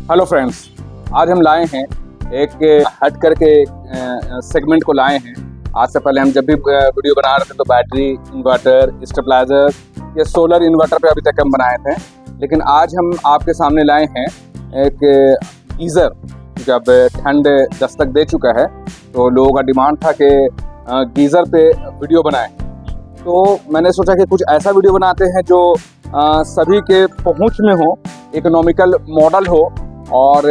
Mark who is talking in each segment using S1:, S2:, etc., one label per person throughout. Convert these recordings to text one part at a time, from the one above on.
S1: Hello friends, आज हम लाए हैं एक हट करके सेगमेंट को लाए हैं। आज से पहले हम जब भी वीडियो बना रहे थे तो बैटरी, इन्वर्टर, स्टेबलाइजर या सोलर इन्वर्टर पे अभी तक हम बनाए थे, लेकिन आज हम आपके सामने लाए हैं एक गीज़र। क्योंकि अब ठंड दस्तक दे चुका है तो लोगों का डिमांड था कि गीज़र पे वीडियो बनाएं, तो मैंने सोचा कि कुछ ऐसा वीडियो बनाते हैं जो सभी के पहुंच में हो, इकोनॉमिकल मॉडल हो और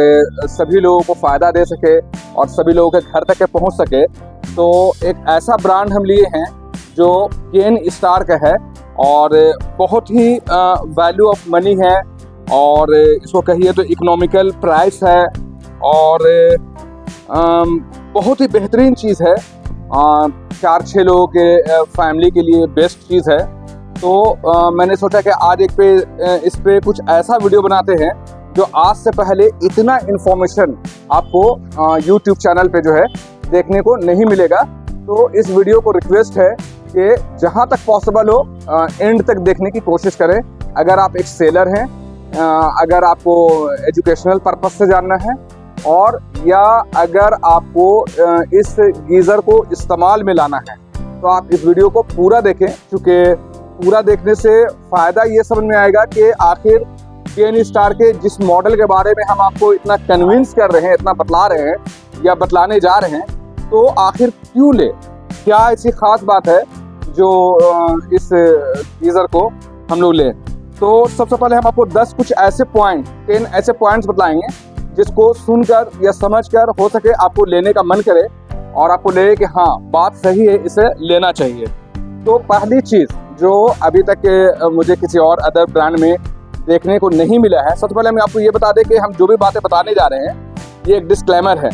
S1: सभी लोगों को फ़ायदा दे सके और सभी लोगों के घर तक पहुंच सके। तो एक ऐसा ब्रांड हम लिए हैं जो केन स्टार का है और बहुत ही वैल्यू ऑफ मनी है और इसको कहिए तो इकोनॉमिकल प्राइस है और बहुत ही बेहतरीन चीज़ है। 4-6 लोगों के फैमिली के लिए बेस्ट चीज़ है। तो मैंने सोचा कि आज इस पे कुछ ऐसा वीडियो बनाते हैं जो आज से पहले इतना इन्फॉर्मेशन आपको YouTube चैनल पे जो है देखने को नहीं मिलेगा। तो इस वीडियो को रिक्वेस्ट है कि जहां तक पॉसिबल हो एंड तक देखने की कोशिश करें। अगर आप एक सेलर हैं, अगर आपको एजुकेशनल पर्पस से जानना है और या अगर आपको इस गीज़र को इस्तेमाल में लाना है तो आप इस वीडियो को पूरा देखें, क्योंकि पूरा देखने से फ़ायदा ये समझ में आएगा कि आखिर केन स्टार के जिस मॉडल के बारे में हम आपको इतना कन्विंस कर रहे हैं, इतना बतला रहे हैं या बतलाने जा रहे हैं, तो आखिर क्यों ले, क्या ऐसी ख़ास बात है जो इस गीज़र को हम लोग लें। तो सबसे पहले हम आपको 10 ऐसे पॉइंट्स बतलाएंगे जिसको सुनकर या समझकर हो सके आपको लेने का मन करे और आपको लगे कि हाँ बात सही है, इसे लेना चाहिए। तो पहली चीज़ जो अभी तक मुझे किसी और अदर ब्रांड में देखने को नहीं मिला है, सबसे पहले मैं आपको ये बता दें कि हम जो भी बातें बताने जा रहे हैं ये एक डिस्क्लेमर है।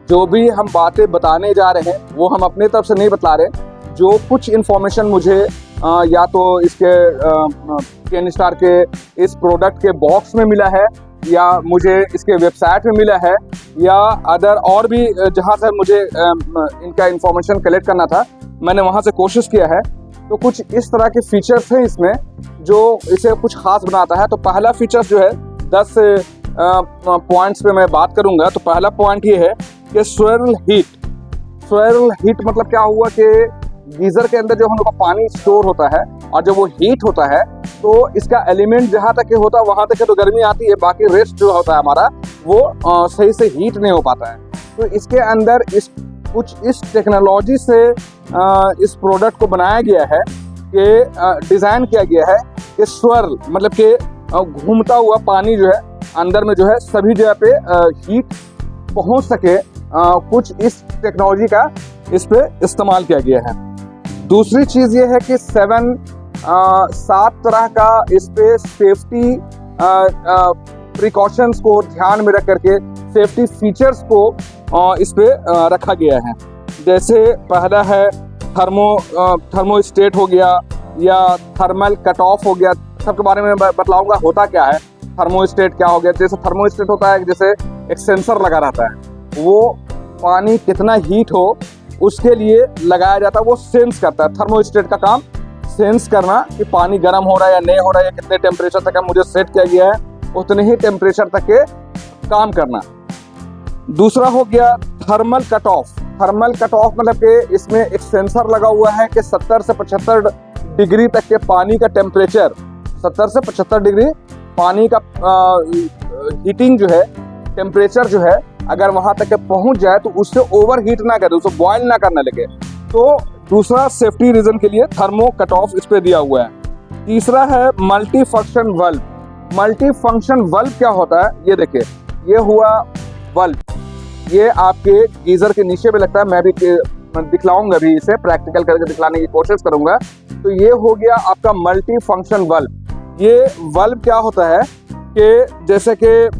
S1: जो भी हम बातें बताने जा रहे हैं वो हम अपने तरफ से नहीं बता रहे। जो कुछ इन्फॉर्मेशन मुझे या तो इसके केन स्टार के इस प्रोडक्ट के बॉक्स में मिला है या मुझे इसके वेबसाइट में मिला है या अदर और भी जहाँ से मुझे इनका इन्फॉर्मेशन कलेक्ट करना था, मैंने वहाँ से कोशिश किया है। तो कुछ इस तरह के फीचर्स हैं इसमें जो इसे कुछ खास बनाता है। तो पहला फीचर जो है 10 पॉइंट्स पे मैं बात करूंगा। तो पहला पॉइंट ये है कि स्वेरल हीट मतलब क्या हुआ कि गीज़र के अंदर जो हम लोग का पानी स्टोर होता है और जब वो हीट होता है तो इसका एलिमेंट जहाँ तक होता है वहाँ तक तो गर्मी आती है, बाकी रेस्ट जो होता है हमारा वो सही से हीट नहीं हो पाता है। तो इसके अंदर कुछ इस टेक्नोलॉजी से इस प्रोडक्ट को बनाया गया है कि डिज़ाइन किया गया है कि स्वर्ल मतलब कि घूमता हुआ पानी जो है अंदर में जो है सभी जगह पे हीट पहुंच सके। कुछ इस टेक्नोलॉजी का इस पे इस्तेमाल किया गया है। दूसरी चीज़ ये है कि 7 तरह का इस पे सेफ्टी प्रिकॉशंस को ध्यान में रख करके सेफ्टी फीचर्स को इस पे रखा गया है। जैसे पहला है थर्मोस्टेट हो गया या थर्मल कट ऑफ हो गया। सबके बारे में बतलाऊंगा होता क्या है, थर्मोस्टेट क्या हो गया। जैसे थर्मोस्टेट होता है जैसे एक सेंसर लगा रहता है, वो पानी कितना हीट हो उसके लिए लगाया जाता है, वो सेंस करता है। थर्मोस्टेट का काम सेंस करना कि पानी गर्म हो रहा है या नहीं हो रहा है, या कितने टेम्परेचर तक मुझे सेट किया गया है उतने ही टेम्परेचर तक के काम करना। दूसरा हो गया थर्मल कट ऑफ मतलब कि इसमें एक सेंसर लगा हुआ है कि 70 से 75 डिग्री तक के पानी का टेम्परेचर, 70 से 75 डिग्री पानी का हीटिंग जो है, टेम्परेचर जो है अगर वहाँ तक पहुँच जाए तो उससे ओवर हीट ना करे, उसको बॉयल ना करने लगे। तो दूसरा सेफ्टी रीजन के लिए थर्मो कट ऑफ इस पे दिया हुआ है। तीसरा है मल्टी फंक्शन वल्व क्या होता है, ये देखिए, ये हुआ वल्व, ये आपके गीज़र के नीचे में लगता है। मैं भी दिखलाऊंगा, अभी इसे प्रैक्टिकल करके दिखलाने की कोशिश करूंगा। तो ये हो गया आपका मल्टी फंक्शन वल्व। ये वल्व क्या होता है कि जैसे कि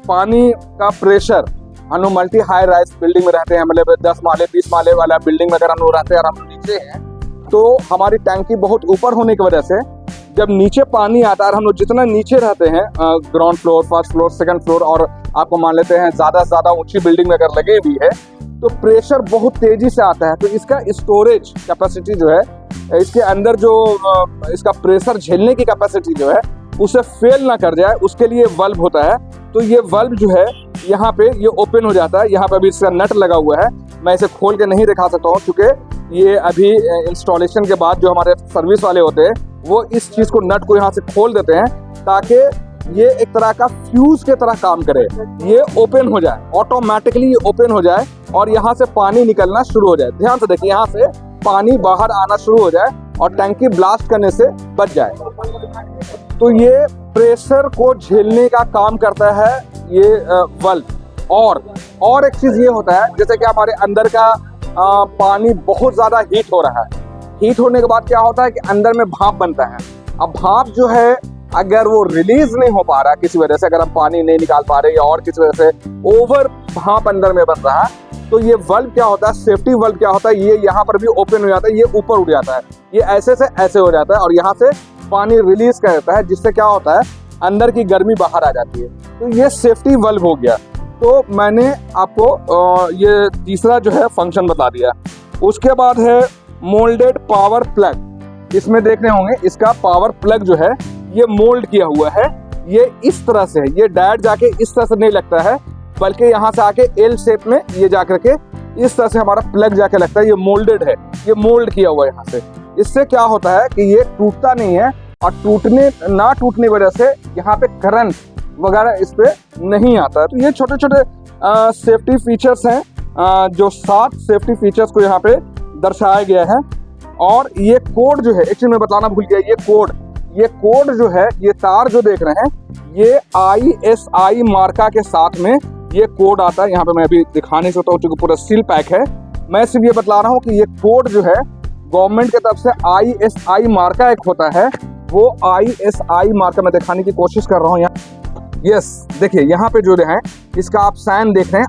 S1: पानी का प्रेशर, हम मल्टी हाई राइज बिल्डिंग में रहते हैं, मतलब 10 माले 20 माले वाला बिल्डिंग में अगर हम लोग रहते हैं और हम नीचे हैं तो हमारी टैंकी बहुत ऊपर होने की वजह से जब नीचे पानी आता है और हम लोग जितना नीचे रहते हैं, ground floor, first floor, second floor, और आपको मान लेते हैं ज़्यादा से ज़्यादा ऊंची बिल्डिंग में अगर लगे भी है तो प्रेशर बहुत तेज़ी से आता है। तो इसका स्टोरेज कैपेसिटी जो है, इसके अंदर जो इसका प्रेशर झेलने की कैपेसिटी जो है उसे फेल ना कर जाए, उसके लिए बल्ब होता है। तो ये वल्व जो है यहाँ पे ये ओपन हो जाता है। यहाँ पे अभी इसका नट लगा हुआ है, मैं इसे खोल के नहीं दिखा सकता हूँ क्योंकि ये अभी इंस्टॉलेशन के बाद जो हमारे सर्विस वाले होते हैं वो इस चीज़ को नट को यहाँ से खोल देते हैं ताकि ये एक तरह का फ्यूज के तरह काम करे, ये ओपन हो जाए, ऑटोमेटिकली ये ओपन हो जाए और यहाँ से पानी निकलना शुरू हो जाए। ध्यान से देखिए, यहाँ से पानी बाहर आना शुरू हो जाए और टंकी ब्लास्ट करने से बच जाए। तो ये प्रेशर को झेलने का काम करता है ये वल्व। और एक चीज़ ये होता है, जैसे कि हमारे अंदर का पानी बहुत ज़्यादा हीट हो रहा है, हीट होने के बाद क्या होता है कि अंदर में भाप बनता है। अब भाप जो है अगर वो रिलीज नहीं हो पा रहा किसी वजह से, अगर हम पानी नहीं निकाल पा रहे या और किसी वजह से ओवर भाप अंदर में बन रहा है, तो ये वल्व क्या होता है, सेफ्टी वल्व क्या होता है, ये यहाँ पर भी ओपन हो जाता है, ये ऊपर उठ जाता है, ये ऐसे से ऐसे हो जाता है और यहाँ से पानी रिलीज कर देता है, जिससे क्या होता है अंदर की गर्मी बाहर आ जाती है। तो ये सेफ्टी वल्व हो गया। तो मैंने आपको ये तीसरा जो है फंक्शन बता दिया। उसके बाद है मोल्डेड पावर प्लग। इसमें देख रहे होंगे इसका पावर प्लग जो है ये मोल्ड किया हुआ है, ये इस तरह से है, ये डायरेक्ट जाके इस तरह से नहीं लगता है बल्कि यहाँ से आके एल शेप में ये जा करके इस तरह से हमारा प्लग जाके लगता है। ये मोल्डेड है, ये मोल्ड किया हुआ है यहाँ से। इससे क्या होता है कि ये टूटता नहीं है और ना टूटने की वजह से यहाँ पे करंट वगैरह इस पे नहीं आता है। तो ये छोटे छोटे सेफ्टी फीचर्स हैं, जो 7 सेफ्टी फीचर्स को यहाँ पे दर्शाया गया है। और ये कोड जो है, एक्चुअली मैं बताना भूल गया, ये कोड जो है, ये तार जो देख रहे हैं ये ISI मार्का के साथ में ये कोड आता है। यहाँ पे मैं अभी दिखा नहीं सकता हूँ क्योंकि पूरा सील पैक है। मैं सिर्फ ये बतला रहा हूँ कि ये कोड जो है गवर्नमेंट की तरफ से ISI मार्का एक होता है, वो ISI मार्का मैं दिखाने की कोशिश कर रहा हूँ यहाँ। यस, देखिए यहाँ पे जो है इसका आप साइन देख रहे हैं,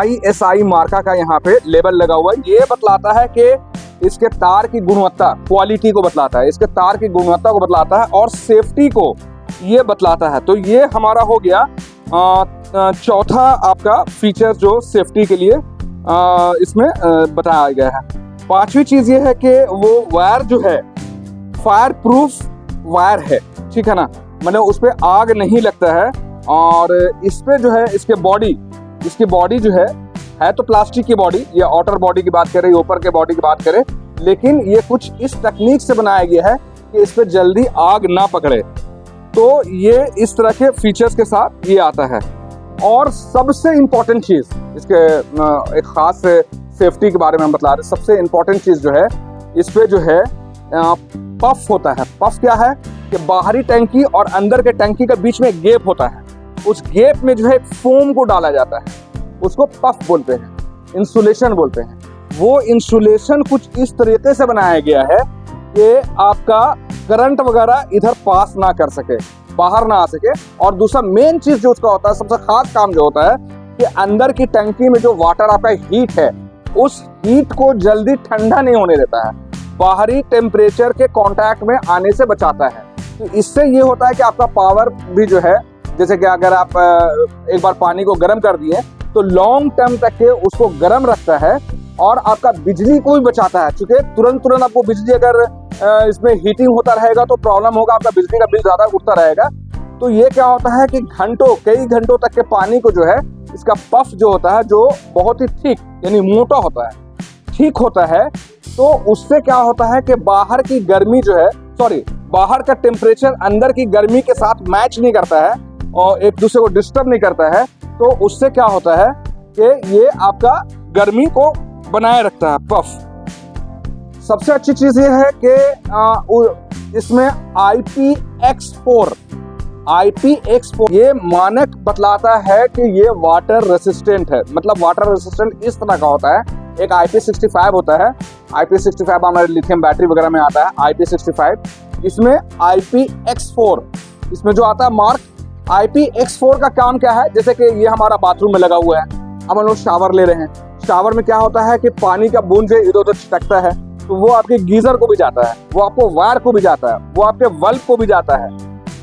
S1: ISI मार्का का यहाँ पे लेबल लगा हुआ है। ये बतलाता है कि इसके तार की गुणवत्ता, क्वालिटी को बतलाता है, इसके तार की गुणवत्ता को बतलाता है और सेफ्टी को ये बतलाता है। तो ये हमारा हो गया चौथा आपका फीचर जो सेफ्टी के लिए इसमें बताया गया है। पांचवी चीज ये है कि वो वायर जो है फायर प्रूफ वायर है, ठीक है ना, मतलब उस पर आग नहीं लगता है। और इस पे जो है इसकी बॉडी जो है तो प्लास्टिक की बॉडी, ये आउटर बॉडी की बात करें, ऊपर के बॉडी की बात करें, लेकिन ये कुछ इस तकनीक से बनाया गया है कि इस पे जल्दी आग ना पकड़े। तो ये इस तरह के फीचर्स के साथ ये आता है। और सबसे इम्पोर्टेंट चीज इसके एक खास सेफ्टी के बारे में हम बता रहे हैं, सबसे इम्पोर्टेंट चीज जो है इस पे जो है पफ होता है। पफ क्या है कि बाहरी टंकी और अंदर के टंकी के बीच में एक गैप होता है, उस गैप में जो है फोम को डाला जाता है, उसको पफ बोलते हैं, इंसुलेशन बोलते हैं। वो इंसुलेशन कुछ इस तरीके से बनाया गया है कि आपका करंट वगैरह इधर पास ना कर सके, बाहर ना आ सके। और दूसरा मेन चीज जो उसका होता है, सबसे खास काम जो होता है कि अंदर की टंकी में जो वाटर आपका हीट है, उस हीट को जल्दी ठंडा नहीं होने देता है, बाहरी टेम्परेचर के कांटेक्ट में आने से बचाता है। तो इससे ये होता है कि आपका पावर भी जो है, जैसे कि अगर आप एक बार पानी को गर्म कर दिए तो लॉन्ग टर्म तक के उसको गर्म रखता है और आपका बिजली को भी बचाता है। क्योंकि तुरंत आपको बिजली अगर इसमें हीटिंग होता रहेगा तो प्रॉब्लम होगा, आपका बिजली का बिल ज़्यादा उठता रहेगा। तो ये क्या होता है कि कई घंटों तक के पानी को जो है, इसका पफ जो होता है, जो बहुत ही थिक यानी मोटा होता है, ठीक होता है, तो उससे क्या होता है कि बाहर की गर्मी जो है, बाहर का टेम्परेचर अंदर की गर्मी के साथ मैच नहीं करता है और एक दूसरे को डिस्टर्ब नहीं करता है। तो उससे क्या होता है कि ये आपका गर्मी को बनाए रखता है पफ। सबसे अच्छी चीज ये है कि इसमें IPX4 ये मानक बतलाता है कि ये वाटर रेसिस्टेंट है। मतलब वाटर रेसिस्टेंट इस तरह का होता है, एक IP65 होता है, IP65 हमारे लिथियम बैटरी वगैरह में आता है, IP65, इसमें IPX4 इसमें जो आता है मार्क। IPX4 का काम क्या है, जैसे कि ये हमारा बाथरूम में लगा हुआ है, अब हम लोग शावर ले रहे हैं, शावर में क्या होता है कि पानी का बूंद जो इधर उधर छिटकता है, तो वो आपके गीजर को भी जाता है, वो आपको वायर को भी जाता है, वो आपके बल्ब को भी जाता है।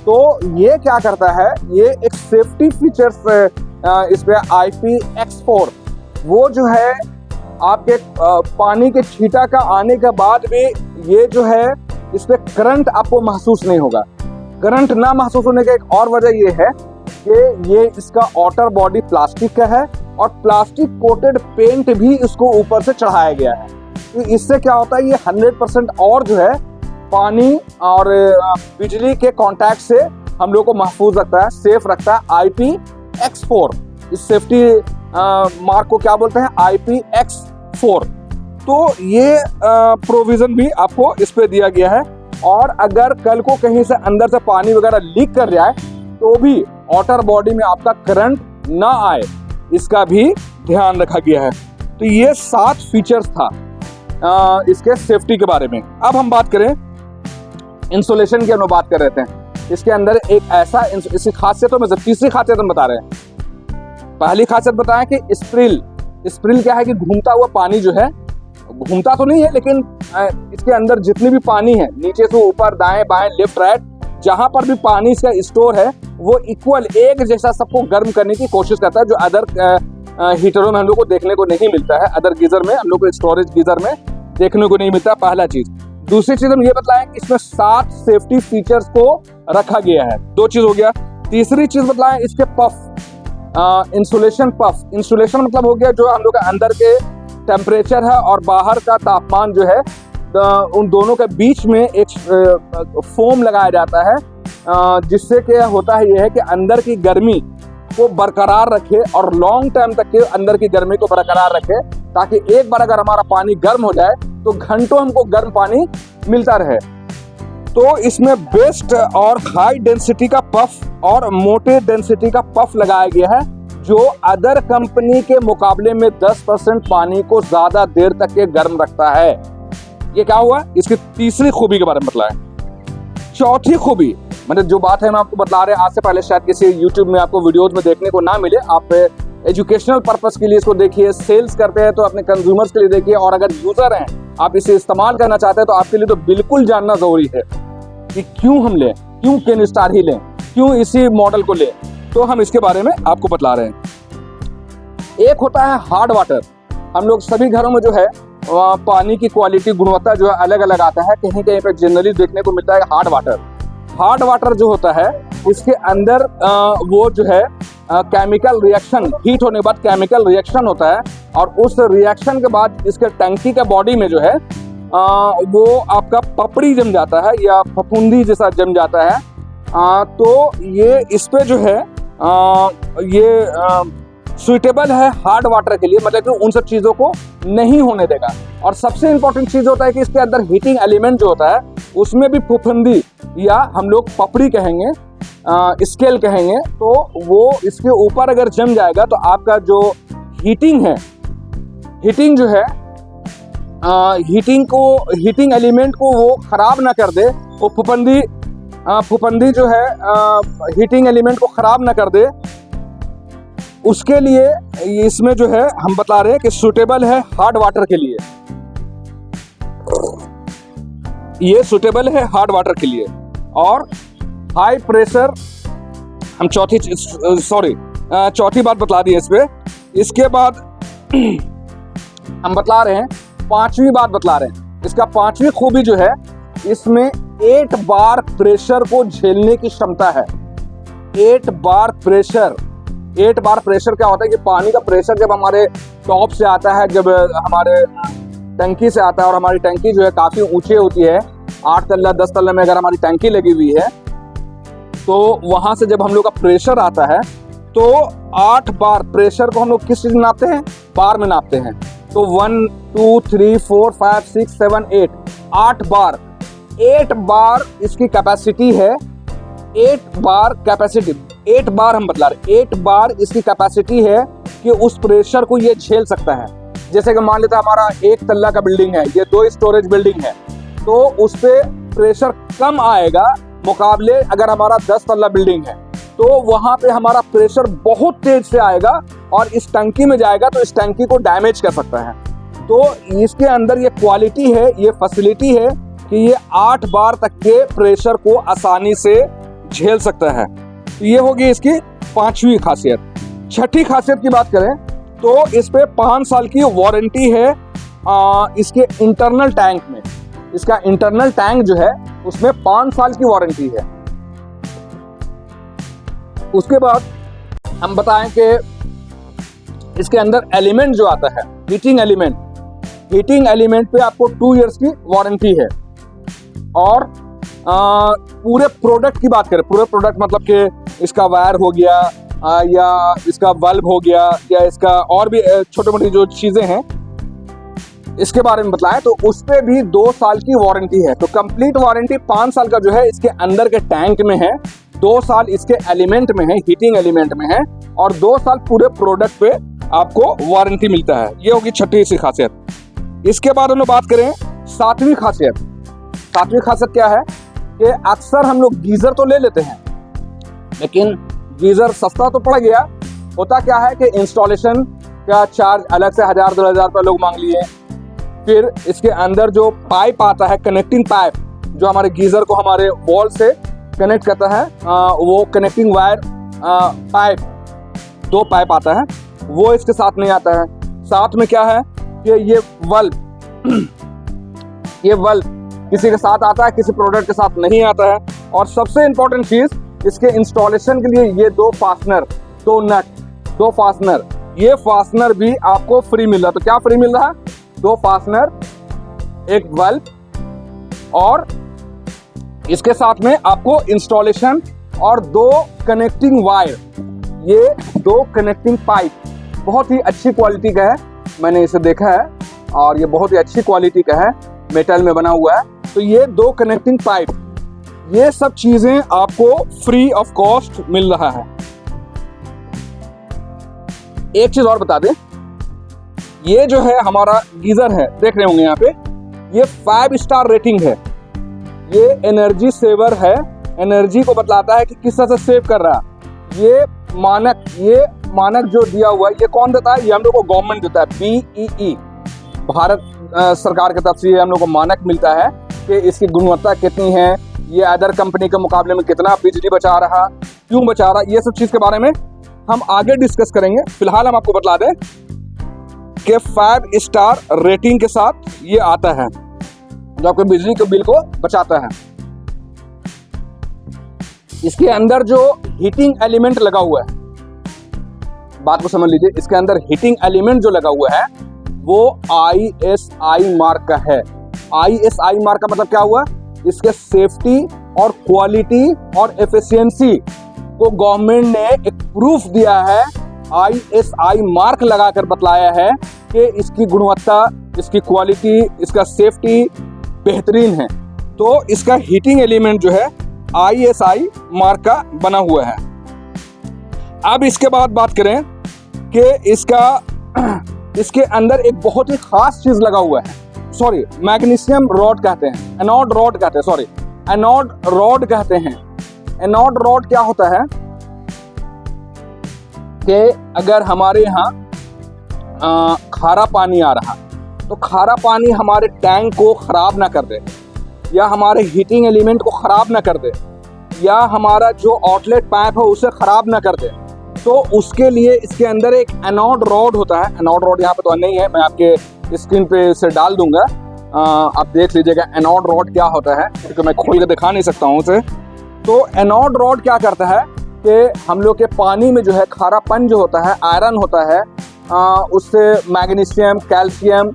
S1: तो ये क्या करता है, ये एक सेफ्टी फीचर्स इस पे IPX4 वो जो है आपके पानी के छींटा का आने के बाद भी ये जो है इस पे करंट आपको महसूस नहीं होगा। करंट ना महसूस होने की एक और वजह ये है कि ये इसका आउटर बॉडी प्लास्टिक का है और प्लास्टिक कोटेड पेंट भी इसको ऊपर से चढ़ाया गया है। तो इससे क्या होता है, ये 100% और जो है पानी और बिजली के कांटेक्ट से हम लोग को महफूज रखता है, सेफ रखता है। IPX4 इस सेफ्टी मार्क को क्या बोलते हैं, IPX4। तो ये प्रोविजन भी आपको इस पे दिया गया है। और अगर कल को कहीं से अंदर से पानी वगैरह लीक कर जाए तो भी आउटर बॉडी में आपका करंट ना आए, इसका भी ध्यान रखा गया है। तो ये 7 फीचर्स था इसके सेफ्टी के बारे में। अब हम बात करें इंसुलेशन की, हम बात कर रहे थे। इसके अंदर एक ऐसा, इसकी खासियतों में से तीसरी खासियत हम बता रहे हैं। पहली खासियत बताया कि स्प्रिल क्या है कि घूमता हुआ पानी जो है, घूमता तो नहीं है लेकिन इसके अंदर जितनी भी पानी है, नीचे से ऊपर, दाएं बाएं, लेफ्ट राइट, जहां पर भी पानी इसका स्टोर है वो इक्वल एक जैसा सबको गर्म करने की कोशिश करता है, जो अदर हीटरों में हम लोग को देखने को नहीं मिलता है। अदर गीजर में हम लोग को, स्टोरेज गीजर में देखने को नहीं मिलता, पहला चीज। दूसरी चीज हम ये बताएं कि इसमें 7 सेफ्टी फीचर्स को रखा गया है। 2 चीज हो गया। तीसरी चीज बताएं इसके पफ, इंसुलेशन पफ। इंसुलेशन मतलब हो गया जो हम लोग के अंदर के टेम्परेचर है और बाहर का तापमान जो है, उन दोनों के बीच में एक फोम लगाया जाता है, जिससे क्या होता है ये है कि अंदर की गर्मी को बरकरार रखे और लॉन्ग टाइम तक के अंदर की गर्मी को बरकरार रखे, ताकि एक बार अगर हमारा पानी गर्म हो जाए तो घंटों हमको गर्म पानी मिलता रहे। तो इसमें बेस्ट और हाई डेंसिटी का पफ और मोटे डेंसिटी का पफ लगाया गया है, जो अदर कंपनी के मुकाबले में 10% पानी को ज्यादा देर तक के गर्म रखता है। ये क्या हुआ, इसकी तीसरी खूबी के बारे में बताया। चौथी खूबी, मतलब जो बात है मैं आपको बता रहे हैं, आज से पहले शायद किसी यूट्यूब में आपको वीडियोस में देखने को ना मिले। आप एजुकेशनल पर्पस के लिए इसको देखिए, सेल्स करते हैं तो अपने कंज्यूमर्स के लिए देखिए, और अगर यूजर हैं, आप इसे इस्तेमाल करना चाहते हैं तो आपके लिए तो बिल्कुल जानना जरूरी है कि क्यों हम लें, क्यों केनस्टार ही लें, क्यों इसी मॉडल को लें। तो हम इसके बारे में आपको बता रहे हैं। एक होता है हार्ड वाटर। हम लोग सभी घरों में जो है पानी की क्वालिटी, गुणवत्ता जो है अलग अलग आता है। कहीं कहीं पे जनरली देखने को मिलता है हार्ड वाटर। हार्ड वाटर जो होता है इसके अंदर वो जो है केमिकल रिएक्शन, हीट होने के बाद केमिकल रिएक्शन होता है, और उस रिएक्शन के बाद इसके टंकी के बॉडी में जो है वो आपका पपड़ी जम जाता है या फफूंदी जैसा जम जाता है। तो ये इस पे जो है ये सुइटेबल है हार्ड वाटर के लिए, मतलब कि उन सब चीज़ों को नहीं होने देगा। और सबसे इम्पोर्टेंट चीज़ होता है कि इसके अंदर हीटिंग एलिमेंट जो होता है उसमें भी फुफुंदी या हम लोग पपड़ी कहेंगे, स्केल कहेंगे, तो वो इसके ऊपर अगर जम जाएगा तो आपका जो हीटिंग है, हीटिंग जो है हीटिंग एलिमेंट को वो खराब ना कर दे, वो फुफुंदी जो है हीटिंग एलिमेंट को खराब ना कर दे, उसके लिए इसमें जो है हम बता रहे हैं कि सूटेबल है हार्ड वाटर के लिए। ये सूटेबल है हार्ड वाटर के लिए। और हाई प्रेशर, हम चौथी बात बता दी है इस पे। इसके बाद हम बता रहे हैं 5वीं बात बता रहे हैं। इसका 5वीं खूबी जो है, इसमें 8 बार प्रेशर को झेलने की क्षमता है। 8 बार प्रेशर क्या होता है कि पानी का प्रेशर जब हमारे टॉप से आता है, जब हमारे टंकी से आता है, और हमारी टंकी जो है काफ़ी ऊंची होती है, 8 तल्ला 10 तल्ला में अगर हमारी टंकी लगी हुई है, तो वहाँ से जब हम लोग का प्रेशर आता है तो 8 बार प्रेशर को हम लोग किस चीज़ में नापते हैं, बार में नापते हैं। तो 1 2 3 4 5 6 7 8 बार, 8 बार इसकी कैपेसिटी है। 8 बार कैपेसिटी, 8 बार हम बतला रहे, 8 बार इसकी कैपेसिटी है कि उस प्रेशर को ये झेल सकता है। जैसे कि मान लेते हैं हमारा 1 तल्ला का बिल्डिंग है, ये 2 स्टोरेज बिल्डिंग है, तो उस पे प्रेशर कम आएगा मुकाबले अगर हमारा 10 तल्ला बिल्डिंग है, तो वहाँ पे हमारा प्रेशर बहुत तेज से आएगा और इस टंकी में जाएगा तो इस टंकी को डैमेज कर सकता है। तो इसके अंदर ये क्वालिटी है, ये फैसिलिटी है कि ये 8 बार तक के प्रेशर को आसानी से झेल सकता है। तो ये होगी इसकी 5वीं खासियत। 6ठी खासियत की बात करें तो इस पे 5 साल की वारंटी है इसके इंटरनल टैंक में। इसका इंटरनल टैंक जो है उसमें 5 साल की वारंटी है। उसके बाद हम बताएं कि इसके अंदर एलिमेंट जो आता है, हीटिंग एलिमेंट पे आपको 2 इयर्स की वारंटी है। और पूरे प्रोडक्ट की बात करें, पूरे प्रोडक्ट मतलब कि इसका वायर हो गया या इसका बल्ब हो गया या इसका और भी छोटी मोटी जो चीज़ें हैं इसके बारे में बताएं, तो उस पर भी 2 साल की वारंटी है। तो कंप्लीट वारंटी 5 साल का जो है इसके अंदर के टैंक में है, 2 साल इसके एलिमेंट में है, हीटिंग एलिमेंट में है, और 2 साल पूरे प्रोडक्ट पे आपको वारंटी मिलता है। ये होगी छठी सी खासियत। इसके बाद हम लोग बात करें सातवीं खासियत। सातवीं खासियत क्या है कि अक्सर हम लोग गीजर तो ले लेते हैं, लेकिन गीजर सस्ता तो पड़ गया। होता क्या है कि इंस्टॉलेशन का चार्ज अलग से 1000-2000 रुपये लोग मांग लिए। फिर इसके अंदर जो पाइप आता है, कनेक्टिंग पाइप, जो हमारे गीजर को हमारे वॉल से कनेक्ट करता है, वो कनेक्टिंग वायर पाइप, 2 पाइप आता है, वो इसके साथ नहीं आता है। साथ में क्या है कि ये बल्ब किसी के साथ आता है, किसी प्रोडक्ट के साथ नहीं आता है। और सबसे इंपॉर्टेंट चीज, इसके इंस्टॉलेशन के लिए ये 2 फास्टनर, 2 नट, 2 फास्टनर, ये फास्टनर भी आपको फ्री मिल रहा है। तो क्या फ्री मिल रहा है? 2 फास्टनर, 1 बल्ब, और इसके साथ में आपको इंस्टॉलेशन और 2 कनेक्टिंग वायर, ये 2 कनेक्टिंग पाइप बहुत ही अच्छी क्वालिटी का है। मैंने इसे देखा है और ये बहुत ही अच्छी क्वालिटी का है, मेटल में बना हुआ है। तो ये 2 कनेक्टिंग पाइप, ये सब चीजें आपको फ्री ऑफ कॉस्ट मिल रहा है। एक चीज और बता दें, ये जो है हमारा गीजर है, देख रहे होंगे यहाँ पे, ये 5 स्टार रेटिंग है। ये एनर्जी सेवर है, एनर्जी को बतलाता है कि किस तरह से सेव कर रहा है। ये मानक जो दिया हुआ है, ये कौन देता है? ये हम लोग को गवर्नमेंट देता है, BEE, भारत सरकार की तरफ से ये हम लोग को मानक मिलता है कि इसकी गुणवत्ता कितनी है, ये अदर कंपनी के मुकाबले में कितना बिजली बचा रहा, क्यों बचा रहा, ये सब चीज़ के बारे में हम आगे डिस्कस करेंगे। फिलहाल हम आपको बता दें कि 5 स्टार रेटिंग के साथ ये आता है, जो आपके बिजली के बिल को बचाता है। इसके अंदर जो हीटिंग एलिमेंट लगा हुआ है, बात को समझ लीजिए, इसके अंदर हीटिंग एलिमेंट जो लगा हुआ है वो ISI मार्क का है। ISI मार्क का मतलब क्या हुआ? इसके सेफ्टी और क्वालिटी और एफिशिएंसी को गवर्नमेंट ने एक प्रूफ दिया है, ISI मार्क लगाकर बतलाया है कि इसकी गुणवत्ता, इसकी क्वालिटी, इसका सेफ्टी बेहतरीन है। तो इसका हीटिंग एलिमेंट जो है ISI मार्क का बना हुआ है। अब इसके बाद बात करें कि इसके अंदर एक बहुत ही खास चीज लगा हुआ है, सॉरी मैग्नीशियम रॉड कहते हैं, एनोड रॉड कहते हैं, सॉरी एनोड रॉड कहते हैं। एनोड रॉड क्या होता है कि अगर हमारे यहाँ खारा पानी आ रहा, तो खारा पानी हमारे टैंक को खराब ना कर दे, या हमारे हीटिंग एलिमेंट को खराब ना कर दे, या हमारा जो आउटलेट पाइप है उसे खराब ना कर दे, तो उसके लिए इसके अंदर एक एनोड रॉड होता है। एनोड रॉड यहाँ पे तो नहीं है, मैं आपके स्क्रीन पे इसे डाल दूंगा, आप देख लीजिएगा एनोड रॉड क्या होता है, क्योंकि मैं खोल के दिखा नहीं सकता हूँ उसे। तो एनोड रॉड क्या करता है कि हम लोग के पानी में जो है खारापन जो होता है, आयरन होता है, उससे मैग्नीशियम, कैल्शियम,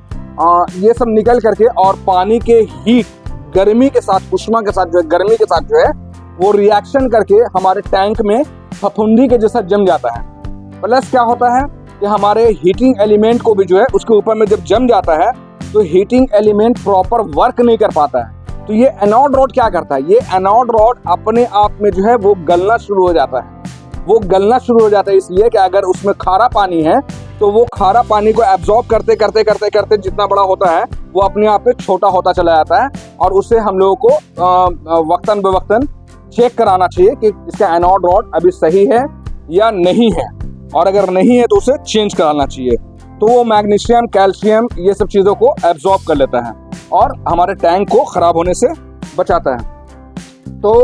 S1: ये सब निकल करके और पानी के हीट, गर्मी के साथ, उष्मा के साथ, जो गर्मी के साथ जो है वो रिएक्शन करके हमारे टैंक में फफूंदी के जैसा जम जाता है। प्लस क्या होता है कि हमारे हीटिंग एलिमेंट को भी जो है उसके ऊपर में जब जम जाता है तो हीटिंग एलिमेंट प्रॉपर वर्क नहीं कर पाता है। तो ये एनोड रॉड क्या करता है, ये एनोड रॉड अपने आप में जो है वो गलना शुरू हो जाता है। वो गलना शुरू हो जाता है इसलिए कि अगर उसमें खारा पानी है तो वो खारा पानी को एब्जॉर्ब करते करते करते करते जितना बड़ा होता है वो अपने आप में छोटा होता चला जाता है, और उससे हम लोगों को वक्तन बेवक्तन चेक कराना चाहिए कि इसका एनोड रॉड अभी सही है या नहीं है, और अगर नहीं है तो उसे चेंज कराना चाहिए। तो वो मैग्नीशियम, कैल्शियम, ये सब चीज़ों को एब्जॉर्ब कर लेता है और हमारे टैंक को ख़राब होने से बचाता है। तो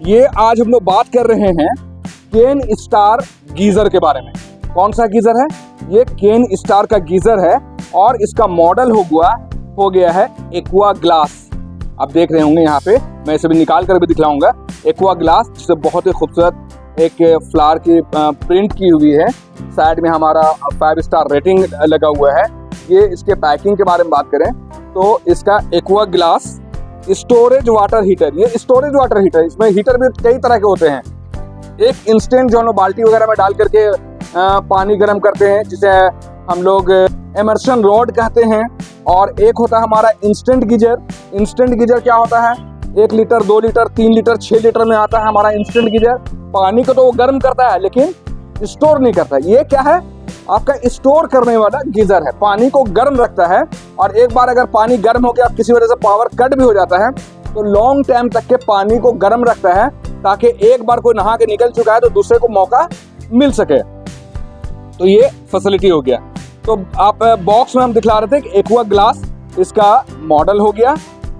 S1: ये आज हम लोग बात कर रहे हैं केन स्टार गीज़र के बारे में। कौन सा गीज़र है? ये केन स्टार का गीज़र है और इसका मॉडल हो गया है एक्वा ग्लास। आप देख रहे होंगे यहाँ पे, मैं इसे भी निकाल कर भी दिखलाऊंगा। एक्वा ग्लास, जिसे बहुत ही खूबसूरत एक फ्लावर की प्रिंट की हुई है। साइड में हमारा 5 स्टार रेटिंग लगा हुआ है। ये इसके पैकिंग के बारे में बात करें तो इसका aqua glass storage water heater, ये स्टोरेज वाटर हीटर, इसमें हीटर भी कई तरह के होते हैं। एक इंस्टेंट जो हम लोग बाल्टी वगैरह में डाल करके पानी गर्म करते हैं, जिसे हम लोग इमर्शन रॉड कहते हैं, और एक होता है हमारा इंस्टेंट गीजर। इंस्टेंट गीजर क्या होता है, 1 लीटर 2 लीटर 3 लीटर 6 लीटर में आता है हमारा इंस्टेंट गीजर। पानी को तो वो गर्म करता है लेकिन स्टोर नहीं करता। ये क्या है, आपका स्टोर करने वाला गीजर है, पानी को गर्म रखता है। और एक बार अगर पानी गर्म हो गया, किसी वजह से पावर कट भी हो जाता है, तो लॉन्ग टाइम तक के पानी को गर्म रखता है, ताकि एक बार कोई नहा के निकल चुका है तो दूसरे को मौका मिल सके। तो ये फैसिलिटी हो गया। तो आप बॉक्स में हम दिखला रहे थे कि एक्वा ग्लास इसका मॉडल हो गया।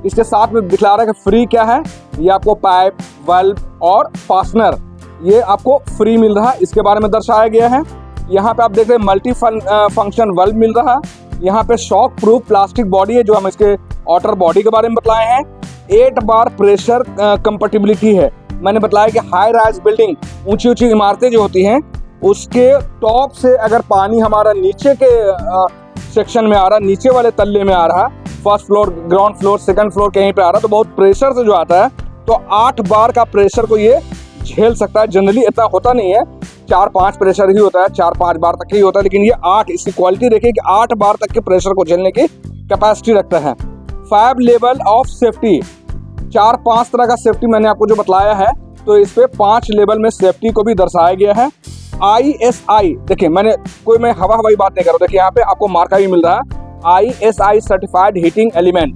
S1: इसके साथ में दिखला रहा है कि फ्री क्या है, ये आपको पाइप, बल्ब और फास्टनर ये आपको फ्री मिल रहा है, इसके बारे में दर्शाया गया है। यहाँ पे आप देख रहे हैं मल्टी फंक्शन बल्ब मिल रहा है। यहाँ पे शॉक प्रूफ प्लास्टिक बॉडी है, जो हम इसके आउटर बॉडी के बारे में बतलाए हैं। 8 बार प्रेशर कंपैटिबिलिटी है। मैंने बताया कि हाई राइज बिल्डिंग, ऊंची ऊंची इमारतें जो होती हैं, उसके टॉप से अगर पानी हमारा नीचे के सेक्शन में आ रहा, नीचे वाले तल्ले में आ रहा, first floor, ground floor, second floor कहीं पे आ रहा, तो बहुत प्रेशर से जो आता है, तो 8 बार का प्रेशर को ये झेल सकता है। जनरली इतना होता नहीं है, 4-5 प्रेशर ही होता है, 4-5 बार तक ही होता है, लेकिन ये 8, इसकी क्वालिटी देखिए कि 8 बार तक के प्रेशर को झेलने की कैपेसिटी रखता है। 5 लेवल ऑफ सेफ्टी, 4-5 तरह का सेफ्टी मैंने आपको जो बतलाया है, तो इस पे 5 लेवल में सेफ्टी को भी दर्शाया गया है। ISI, देखिए मैं हवाई बात नहीं कर रहा, देखिए यहाँ पे आपको मार्का भी मिल रहा है, ISI certified heating element,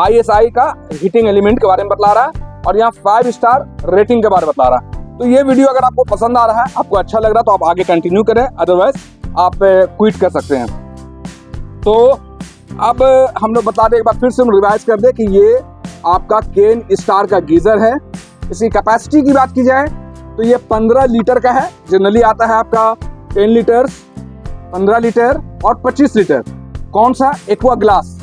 S1: ISI का हीटिंग एलिमेंट के बारे में बतला रहा है, और यहाँ 5 स्टार रेटिंग के बारे में बतला रहा है। तो ये वीडियो अगर आपको पसंद आ रहा है, आपको अच्छा लग रहा है, तो आप आगे कंटिन्यू करें, अदरवाइज आप क्विट कर सकते हैं। तो अब हम लोग बता दें, एक बार फिर से हम रिवाइज कर दें कि ये आपका केन स्टार का गीजर है। इसकी कैपेसिटी की बात की जाए तो ये 15 लीटर का है। जनरली आता है आपका 10 लीटर, 15 लीटर और 25 लीटर। कौन सा, एक्वा ग्लास।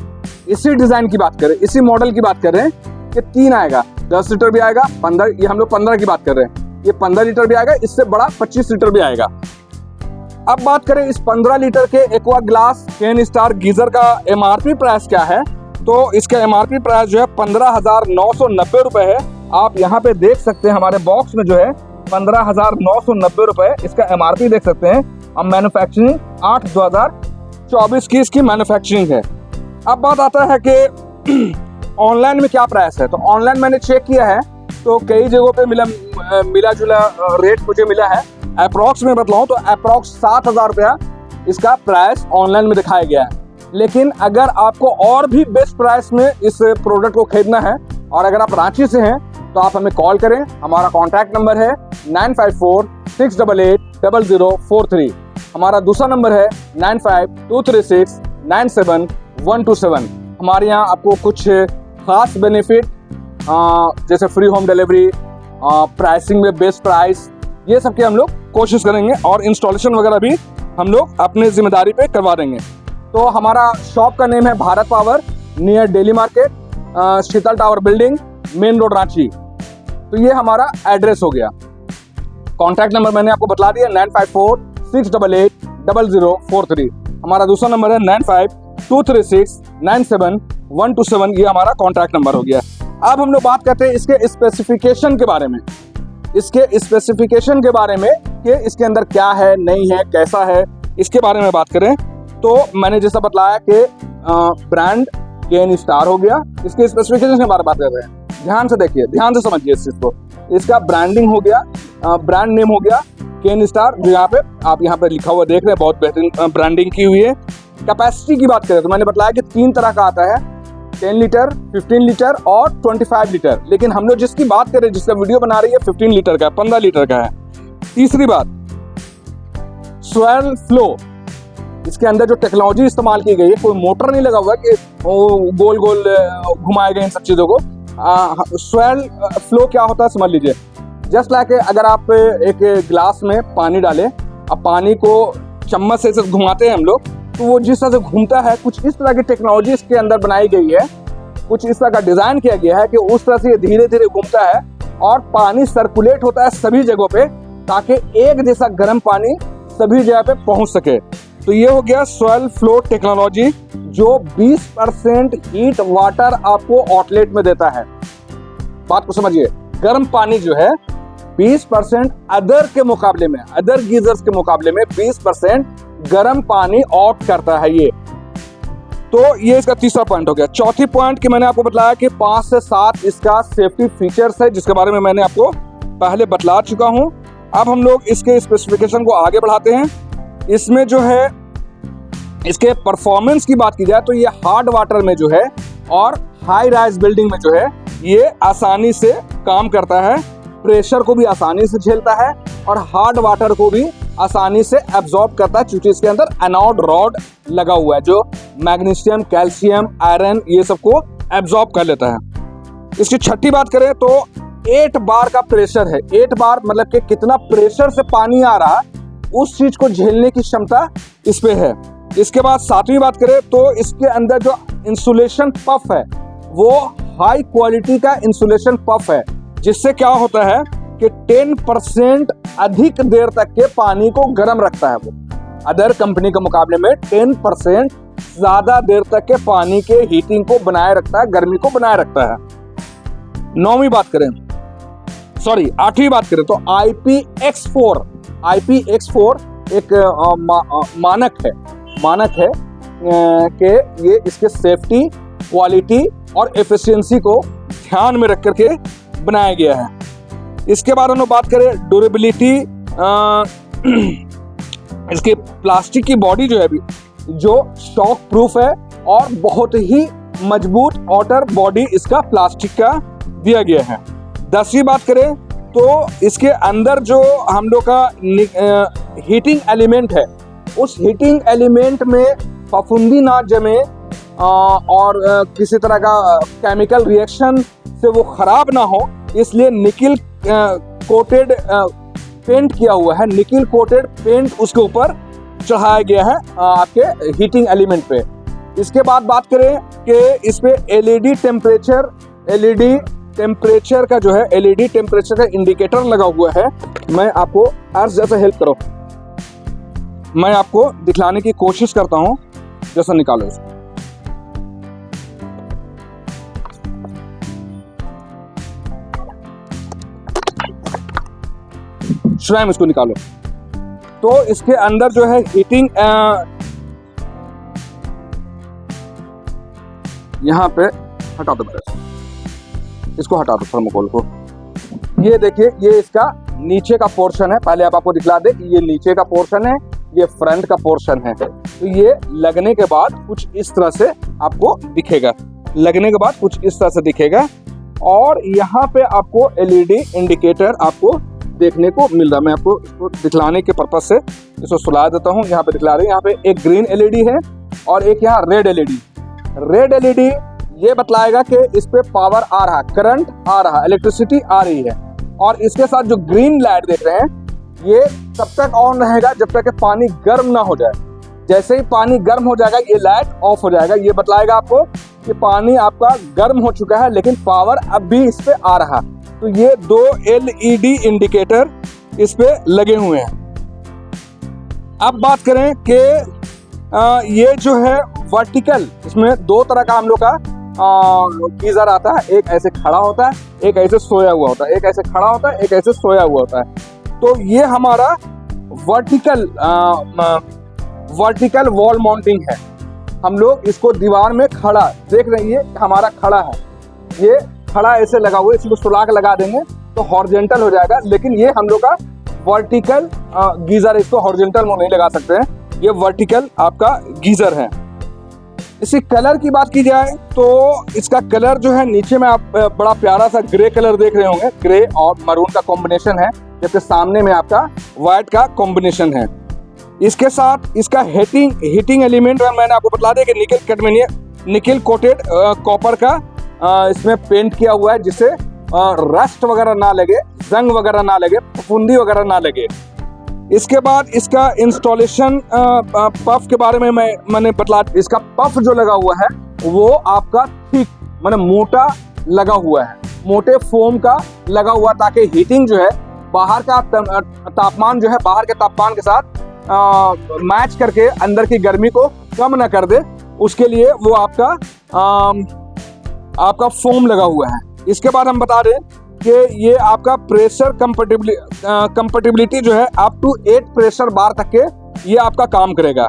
S1: इसी डिजाइन की बात करें, इसी मॉडल की बात कर रहे हैं कि 3 आएगा, 10 लीटर भी आएगा, 15, ये हम लोग 15 की बात कर रहे हैं, ये 15 लीटर भी आएगा, इससे बड़ा 25 लीटर भी आएगा। अब बात करें इस 15 लीटर के एक्वा ग्लास केन स्टार गीजर का MRP प्राइस क्या है, तो इसका MRP प्राइस जो है 15,990 रुपए है। आप यहाँ पे देख सकते हैं हमारे बॉक्स में जो है 15,990 रुपए इसका MRP देख सकते हैं। अब मैन्युफैक्चरिंग 8/2024 की इसकी मैन्युफैक्चरिंग है। अब बात आता है कि ऑनलाइन में क्या प्राइस है, तो ऑनलाइन मैंने चेक किया है तो कई जगहों पे मिला जुला रेट मुझे मिला है। अप्रॉक्स में बतलाऊं तो अप्रॉक्स 7,000 रुपया इसका प्राइस ऑनलाइन में दिखाया गया है। लेकिन अगर आपको और भी बेस्ट प्राइस में इस प्रोडक्ट को खरीदना है, और अगर आप रांची से हैं, तो आप हमें कॉल करें। हमारा कॉन्टैक्ट नंबर है 9546880043। हमारा दूसरा नंबर है 9523697127। हमारे यहाँ आपको कुछ खास बेनिफिट जैसे फ्री होम डिलीवरी, प्राइसिंग में बेस्ट प्राइस, ये सब की हम लोग कोशिश करेंगे, और इंस्टॉलेशन वगैरह भी हम लोग अपने जिम्मेदारी पे करवा देंगे। तो हमारा शॉप का नेम है Bharat Power, near Daily Market, Sheetal Tower building, main road Ranchi. तो ये हमारा एड्रेस हो गया। कॉन्टैक्ट नंबर मैंने आपको बतला दिया 9546880043। हमारा दूसरा नंबर है 9523697127। ये हमारा कॉन्टैक्ट नंबर हो गया। अब हम लोग बात करते हैं इसके स्पेसिफिकेशन के बारे में। इसके स्पेसिफिकेशन के बारे में कि इसके अंदर क्या है, नहीं है, कैसा है, इसके बारे में बात करें तो मैंने जैसा बतलाया कि ब्रांड केन स्टार हो गया। इसके स्पेसिफिकेशन के बारे में बात कर रहे हैं, ध्यान से देखिए, ध्यान से समझिए इस चीज को। इसका ब्रांडिंग हो गया, ब्रांड नेम हो गया केन स्टार, जो यहाँ पे आप यहाँ पे लिखा हुआ देख रहे हैं, बहुत बेहतरीन ब्रांडिंग की हुई है। कैपेसिटी की बात करें तो मैंने बताया कि 3 तरह का आता है, 10 लीटर, 15 लीटर और 25 लीटर। लेकिन हम लोग जिसकी बात करें, जिसका वीडियो बना रही है, 15 लीटर का, 15 लीटर का है। तीसरी बात, स्वेल फ्लो। इसके अंदर जो टेक्नोलॉजी इस्तेमाल की गई है, कोई मोटर नहीं लगा हुआ कि गोल गोल घुमाएगा इन सब चीज़ों को। स्वेल फ्लो क्या होता है समझ लीजिए। जस्ट लाइक अगर आप एक ग्लास में पानी डालें, अब पानी को चम्मच से घुमाते हैं हम लोग, तो वो जिस तरह से घूमता है, कुछ इस तरह की टेक्नोलॉजी इसके अंदर बनाई गई है, कुछ इस तरह का डिज़ाइन किया गया है कि उस तरह से ये धीरे धीरे घूमता है और पानी सर्कुलेट होता है सभी जगहों पे, ताकि एक जैसा गर्म पानी सभी जगह पे पहुंच सके। तो ये हो गया सॉइल फ्लो टेक्नोलॉजी, जो 20% हीट वाटर आपको आउटलेट में देता है। बात को समझिए, गर्म पानी जो है 20% अदर के मुकाबले में, अदर गीजर्स के मुकाबले में 20% गर्म पानी आउट करता है ये। तो ये इसका तीसरा पॉइंट हो गया। चौथी पॉइंट की मैंने आपको बताया कि 5 से 7 इसका सेफ्टी फीचर्स है, जिसके बारे में मैंने आपको पहले बतला चुका हूं। अब हम लोग इसके स्पेसिफिकेशन को आगे बढ़ाते हैं। इसमें जो है इसके परफॉर्मेंस की बात की जाए तो ये हार्ड वाटर में जो है और हाई राइज बिल्डिंग में जो है ये आसानी से काम करता है, प्रेशर को भी आसानी से झेलता है और हार्ड वाटर को भी आसानी से एब्जॉर्ब करता है, क्योंकि इसके अंदर एनोड रॉड लगा हुआ है जो मैग्नीशियम, कैल्शियम, आयरन ये सबको एब्जॉर्ब कर लेता है। इसकी छठी बात करें तो 8 बार का प्रेशर है। 8 बार मतलब कि कितना प्रेशर से पानी आ रहा है उस चीज को झेलने की क्षमता इस पे है। इसके बाद 7वीं बात करें तो इसके अंदर जो इंसुलेशन पफ है वो हाई क्वालिटी का इंसुलेशन पफ है, जिससे क्या होता है कि 10% अधिक देर तक के पानी को गर्म रखता है। वो अदर कंपनी के मुकाबले में 10% ज्यादा देर तक के पानी के हीटिंग को बनाए रखता है, गर्मी को बनाए रखता है। 8वीं बात करें तो IPX4 एक मानक है कि ये इसके सेफ्टी, क्वालिटी और एफिशिएंसी को ध्यान में रख करके बनाया गया है। इसके बारे में बात करें ड्यूरेबिलिटी, इसके प्लास्टिक की बॉडी जो है अभी जो शॉक प्रूफ है और बहुत ही मजबूत आउटर बॉडी इसका प्लास्टिक का दिया गया है। 10वीं बात करें तो इसके अंदर जो हम लोग का हीटिंग एलिमेंट है, उस हीटिंग एलिमेंट में फफूंदी ना जमे और किसी तरह का केमिकल रिएक्शन से वो खराब ना हो, इसलिए निकिल कोटेड पेंट किया हुआ है। निकिल कोटेड पेंट उसके ऊपर चढ़ाया गया है आपके हीटिंग एलिमेंट पे। इसके बाद बात करें कि इस पे एलईडी टेम्परेचर का जो है एलईडी टेम्परेचर का इंडिकेटर लगा हुआ है। मैं आपको अर्ज जैसे हेल्प करो, मैं आपको दिखलाने की कोशिश करता हूं, जैसा निकालो इसको। श्रैम इसको निकालो। तो इसके अंदर जो है हीटिंग यहाँ पे हटा दो, इसको हटा दो थर्मोकोल को। ये देखिए, ये इसका नीचे का पोर्शन है। पहले आपको दिखला दे, ये नीचे का पोर्शन है, ये फ्रंट का पोर्शन है। तो ये लगने के बाद कुछ इस तरह से आपको दिखेगा, और यहाँ पे आपको एलईडी इंडिकेटर आपको देखने को मिल रहा है। मैं आपको इसको दिखलाने के पर्पज से इसको सुला देता हूँ। यहाँ पे दिखला रहे हैं, यहाँ पे एक ग्रीन एलईडी है और एक यहाँ रेड एलईडी ये बतलाएगा कि इस पे पावर आ रहा, करंट आ रहा, इलेक्ट्रिसिटी आ रही है। और इसके साथ जो ग्रीन लाइट देख रहे हैं ये तब तक ऑन रहेगा जब तक कि पानी गर्म ना हो जाए। जैसे ही पानी गर्म हो जाएगा ये लाइट ऑफ हो जाएगा। ये बतलाएगा आपको कि पानी आपका गर्म हो चुका है लेकिन पावर अब भी इस पे आ रहा। तो ये 2 LED इंडिकेटर इस पे लगे हुए हैं। अब बात करें कि ये जो है वर्टिकल, इसमें 2 तरह का हम लोग का गीजर आता है। एक ऐसे खड़ा होता है, एक ऐसे सोया हुआ होता है। एक ऐसे खड़ा होता है, एक ऐसे सोया हुआ होता है। तो ये हमारा वर्टिकल वॉल माउंटिंग है। हम लोग इसको दीवार में खड़ा देख रहे हैं, हमारा खड़ा है, ये खड़ा ऐसे लगा हुआ है। इसी को सुलाग लगा देंगे तो हॉरिजॉन्टल हो जाएगा। लेकिन ये हम लोग का वर्टिकल गीजर, इसको हॉरिजॉन्टल में नहीं लगा सकते हैं, ये वर्टिकल आपका गीजर है। इसी कलर की बात की जाए तो इसका कलर जो है नीचे में आप बड़ा प्यारा सा ग्रे कलर देख रहे होंगे, ग्रे और मरून का कॉम्बिनेशन है, जबकि सामने में आपका व्हाइट का कॉम्बिनेशन है। इसके साथ इसका हीटिंग एलिमेंट मैंने आपको बता दिया कि निकिल कोटेड कॉपर का इसमें पेंट किया हुआ है, जिससे रस्ट वगैरह ना लगे, जंग वगैरह ना लगे, फफूंदी वगैरह ना लगे। इसके बाद इसका इंस्टॉलेशन पफ के बारे में मैंने बतला। इसका पफ जो लगा हुआ है वो आपका थिक माने मोटा लगा हुआ है, मोटे फोम का लगा हुआ, ताकि हीटिंग जो है बाहर का तापमान जो है बाहर के तापमान के साथ मैच करके अंदर की गर्मी को कम ना कर दे, उसके लिए वो आपका फोम लगा हुआ है। इसके बाद हम बता दें कि ये आपका प्रेशर कंपेटिबिलिटी जो है अप टू 8 प्रेशर बार तक के ये आपका काम करेगा।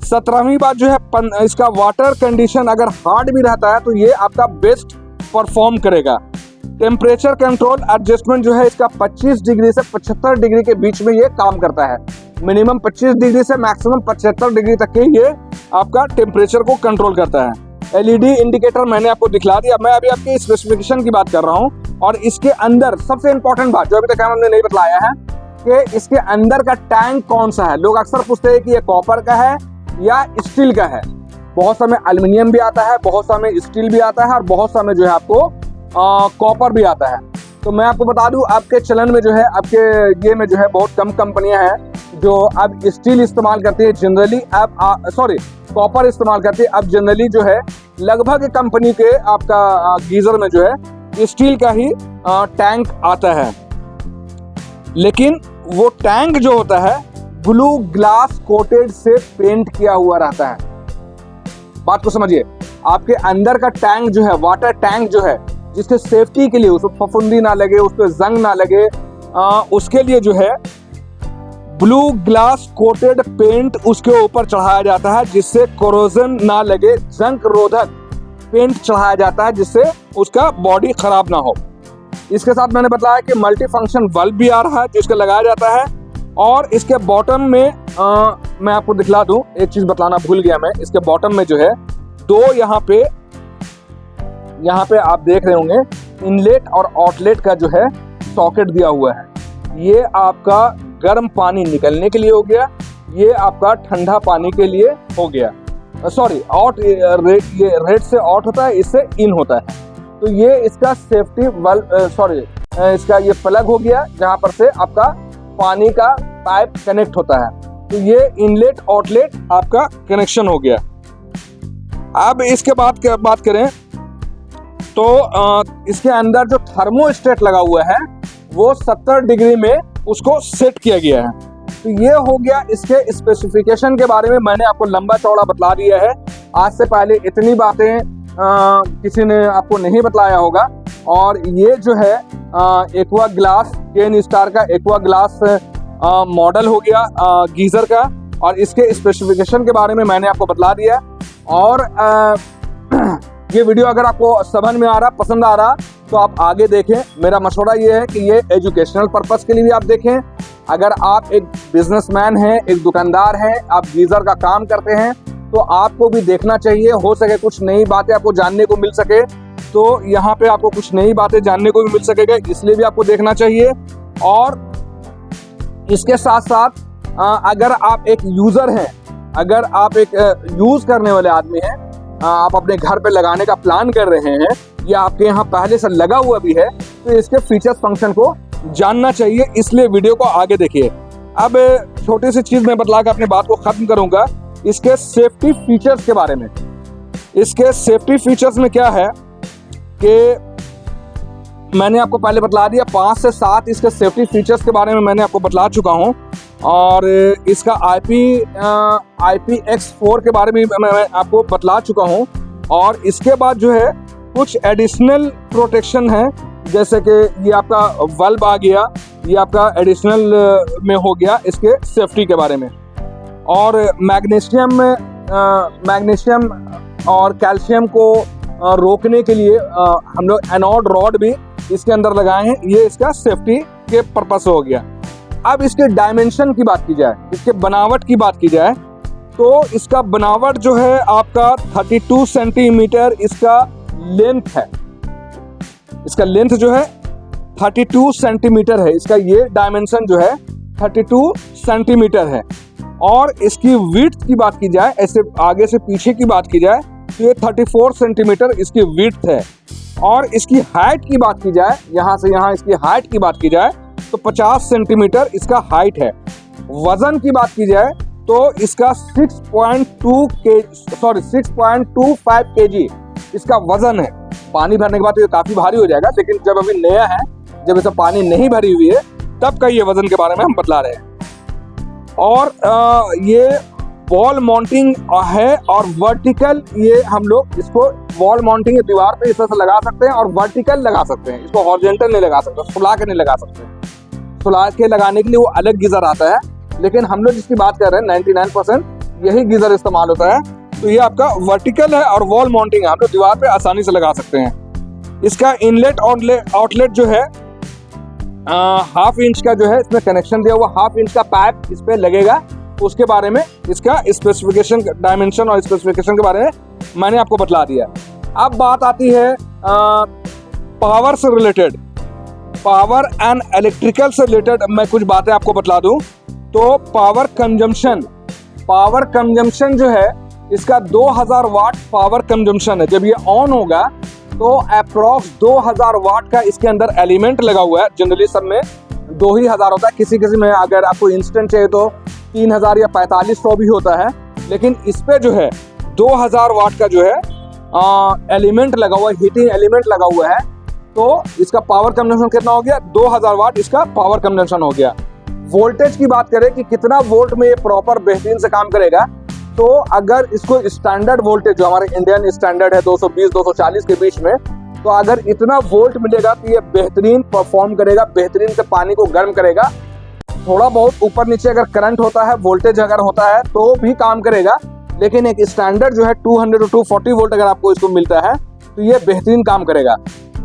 S1: 17वीं बात जो है इसका वाटर कंडीशन अगर हार्ड भी रहता है तो ये आपका बेस्ट परफॉर्म करेगा। टेम्परेचर कंट्रोल एडजस्टमेंट जो है इसका 25 डिग्री से 75 डिग्री के बीच में ये काम करता है। मिनिमम 25 डिग्री से मैक्सिमम 75 डिग्री तक के ये आपका टेम्परेचर को कंट्रोल करता है। एलईडी इंडिकेटर मैंने आपको दिखला दिया। मैं अभी आपके स्पेसिफिकेशन की बात कर रहा हूँ और इसके अंदर सबसे इंपॉर्टेंट बात जो अभी तक हमने नहीं बताया है कि इसके अंदर का टैंक कौन सा है। लोग अक्सर पूछते हैं कि ये कॉपर का है या स्टील का है। बहुत समय एल्युमिनियम भी आता है, बहुत समय स्टील भी आता है और बहुत समय जो है आपको कॉपर भी आता है। तो मैं आपको बता दूं आपके चलन में जो है आपके ये में जो है बहुत कम कंपनियां हैं जो अब स्टील इस्तेमाल करती है जनरली, अब कॉपर इस्तेमाल करती है। अब जनरली जो है लगभग कंपनी के आपका गीजर में जो है स्टील का ही टैंक आता है, लेकिन वो टैंक जो होता है ब्लू ग्लास कोटेड से पेंट किया हुआ रहता है। बात को समझिए, आपके अंदर का टैंक जो है वाटर टैंक जो है जिसके सेफ्टी के लिए उसको फफूंदी ना लगे, उस पर जंग ना लगे, उसके लिए जो है ब्लू ग्लास कोटेड पेंट उसके ऊपर चढ़ाया जाता है जिससे कोरोजन ना लगे। जंग रोधक पेंट चढ़ाया जाता है जिससे उसका बॉडी खराब ना हो। इसके साथ मैंने बताया कि मल्टी फंक्शन बल्ब भी आ रहा है जिसका लगाया जाता है। और इसके बॉटम में मैं आपको दिखला दूं, एक चीज बतलाना भूल गया मैं। इसके बॉटम में जो है दो यहाँ पे आप देख रहे होंगे इनलेट और आउटलेट का जो है सॉकेट दिया हुआ है। ये आपका गर्म पानी निकलने के लिए हो गया, ये आपका ठंडा पानी के लिए हो गया। सॉरी ये रेड से आउट होता है, इससे इन होता है। तो ये इसका सेफ्टी इसका ये प्लग हो गया जहां पर से आपका पानी का पाइप कनेक्ट होता है। तो ये इनलेट आउटलेट आपका कनेक्शन हो गया। अब इसके बाद बात करें तो इसके अंदर जो थर्मोस्टेट लगा हुआ है वो 70 डिग्री में उसको सेट किया गया है। तो ये हो गया इसके स्पेसिफिकेशन के बारे में। मैंने आपको लंबा चौड़ा बतला दिया है। आज से पहले इतनी बातें किसी ने आपको नहीं बताया होगा। और ये जो है एक्वा ग्लास, केन स्टार का एक्वा ग्लास मॉडल हो गया गीजर का, और इसके स्पेसिफिकेशन के बारे में मैंने आपको बतला दिया। और ये वीडियो अगर आपको समझ में आ रहा, पसंद आ रहा, तो आप आगे देखें। मेरा मशवरा ये है कि ये एजुकेशनल पर्पस के लिए भी आप देखें। अगर आप एक बिजनेसमैन हैं, एक दुकानदार हैं, आप गीजर का काम करते हैं, तो आपको भी देखना चाहिए। हो सके कुछ नई बातें आपको जानने को मिल सके, तो यहाँ पे आपको कुछ नई बातें जानने को भी मिल सकेगा, इसलिए भी आपको देखना चाहिए। और इसके साथ साथ अगर आप एक यूजर हैं, अगर आप एक यूज करने वाले आदमी हैं, आप अपने घर पे लगाने का प्लान कर रहे हैं या आपके यहाँ पहले से लगा हुआ भी है, तो इसके फीचर्स फंक्शन को जानना चाहिए। इसलिए वीडियो को आगे देखिए। अब छोटी सी चीज मैं बतला के अपनी बात को खत्म करूंगा इसके सेफ्टी फीचर्स के बारे में। इसके सेफ्टी फीचर्स में क्या है कि मैंने आपको पहले बतला दिया, 5 से 7 इसके सेफ्टी फीचर्स के बारे में मैंने आपको बतला चुका हूं। और इसका IPX4 के बारे में मैं आपको बतला चुका हूं। और इसके बाद जो है कुछ एडिशनल प्रोटेक्शन है, जैसे कि ये आपका बल्ब आ गया, ये आपका एडिशनल में हो गया इसके सेफ्टी के बारे में। और मैग्नीशियम और कैल्शियम को रोकने के लिए हम लोग एनोड रॉड भी इसके अंदर लगाए हैं। ये इसका सेफ्टी के पर्पस हो गया। अब इसके डायमेंशन की बात की जाए, इसके बनावट की बात की जाए, तो इसका बनावट जो है आपका 32 सेंटीमीटर इसका लेंथ है। इसका लेंथ जो है 32 सेंटीमीटर है। इसका ये डायमेंशन जो है 32 सेंटीमीटर है। और इसकी विड्थ की बात की जाए, ऐसे आगे से पीछे की बात की जाए, तो ये 34 सेंटीमीटर इसकी विड्थ है। और इसकी हाइट की बात की जाए, यहाँ से यहाँ इसकी हाइट की बात की जाए, तो 50 सेंटीमीटर इसका हाइट है। वजन की बात की जाए तो इसका 6.25 kg इसका वजन है। पानी भरने के बाद तो ये काफी भारी हो जाएगा, लेकिन जब अभी नया है, जब इसे पानी नहीं भरी हुई है, तब का ये वजन के बारे में हम बतला रहे हैं। और ये वॉल माउंटिंग है और वर्टिकल, ये हम लोग इसको वॉल माउंटिंग दीवार पे इस तरह से लगा सकते हैं और वर्टिकल लगा सकते हैं, इसको हॉरिजॉन्टल नहीं लगा सकते, सुला के नहीं लगा सकते। सुला के लगाने के लिए वो अलग गीजर आता है, लेकिन हम लोग जिसकी बात कर रहे हैं 99% यही गीजर इस्तेमाल होता है। तो ये आपका वर्टिकल है और वॉल माउंटिंग है, हम लोग दीवार पे आसानी से लगा सकते हैं। इसका इनलेट आउटलेट जो है 1/2 इंच का जो है इसमें कनेक्शन दिया हुआ, 1/2 इंच का पाइप इस पे लगेगा। उसके बारे में, इसका स्पेसिफिकेशन, डायमेंशन और स्पेसिफिकेशन के बारे में मैंने आपको बतला दिया। अब बात आती है पावर से रिलेटेड, पावर एंड इलेक्ट्रिकल से रिलेटेड मैं कुछ बातें आपको बतला दूं। तो पावर कंजम्पशन जो है इसका 2000 वाट पावर कंजम्पशन है। जब ये ऑन होगा तो अप्रॉक्स 2000 वाट का इसके अंदर एलिमेंट लगा हुआ है। जनरली सब में 2000 होता है, किसी किसी में अगर आपको इंस्टेंट चाहिए तो 3000 या 4500 भी होता है, लेकिन इस पे जो है 2000 वाट का जो है एलिमेंट लगा हुआ है, हीटिंग एलिमेंट लगा हुआ है। तो इसका पावर कंजम्पशन कितना हो गया? 2000 वाट इसका पावर कंजम्पशन हो गया। वोल्टेज की बात करें कि कितना वोल्ट में ये प्रॉपर बेहतरीन से काम करेगा, तो अगर इसको स्टैंडर्ड वोल्टेज जो हमारे इंडियन स्टैंडर्ड है 220-240 के बीच में, तो अगर इतना वोल्ट मिलेगा तो ये बेहतरीन परफॉर्म करेगा, बेहतरीन से पानी को गर्म करेगा। थोड़ा बहुत ऊपर नीचे अगर करंट होता है, वोल्टेज अगर होता है तो भी काम करेगा, लेकिन एक स्टैंडर्ड जो है 200 to 240 वोल्ट अगर आपको इसको मिलता है तो ये बेहतरीन काम करेगा।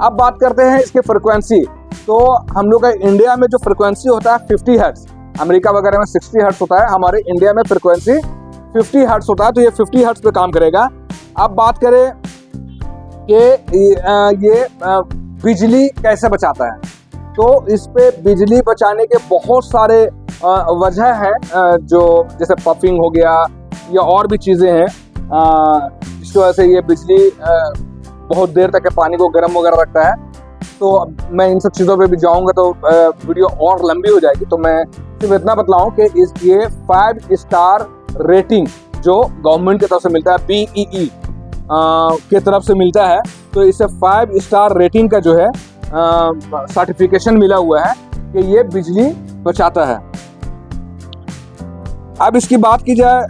S1: अब बात करते हैं इसके फ्रिक्वेंसी। तो हम लोग का इंडिया में जो फ्रिक्वेंसी होता है 50 हर्ट्ज, अमेरिका वगैरह में 60 हर्ट्ज होता है, हमारे इंडिया में फ्रिक्वेंसी 50 हर्ट्ज होता है, तो ये 50 हर्ट्ज पे काम करेगा। अब बात करें कि ये बिजली कैसे बचाता है, तो इस पे बिजली बचाने के बहुत सारे वजह हैं, जो जैसे पफिंग हो गया या और भी चीज़ें हैं, जिसकी वजह से ये बिजली बहुत देर तक पानी को गर्म वगैरह रखता है। तो मैं इन सब चीज़ों पे भी जाऊंगा तो वीडियो और लंबी हो जाएगी, तो मैं सिर्फ इतना बतलाऊं कि ये 5 स्टार रेटिंग जो गवर्नमेंट की तरफ से मिलता है, BEE की तरफ से मिलता है, तो इसे 5 स्टार रेटिंग का जो है सर्टिफिकेशन मिला हुआ है कि ये बिजली बचाता है। अब इसकी बात की जाए